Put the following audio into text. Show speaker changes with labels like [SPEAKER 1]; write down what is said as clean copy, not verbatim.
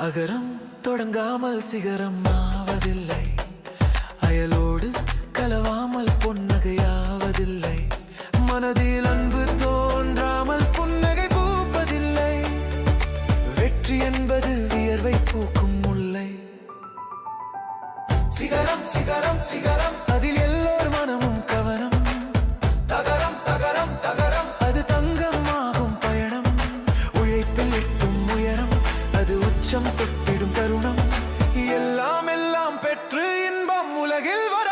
[SPEAKER 1] அகரம் தொடங்காமல் சிகரம் ஆவதில்லை, அயலோடு கலவாமல் பொன்னகையாவதில்லை, மனதில் அன்பு தோன்றாமல் புன்னகை பூப்பதில்லை, வெற்றி என்பது வியர்வை பூக்கும் முல்லை. சிகரம் சிகரம் சிகரம் அதில் எல்லோர் மனமும் கவனம், தகரம் தகரம் தகரம் அது தங்கமாகும் பயணம், உழைப்பில் எட்டும் உயரம் அது உச்சம் தொட்டிடும் தருணம், எல்லாம் எல்லாம் பெற்று இன்பம் உலகில் வர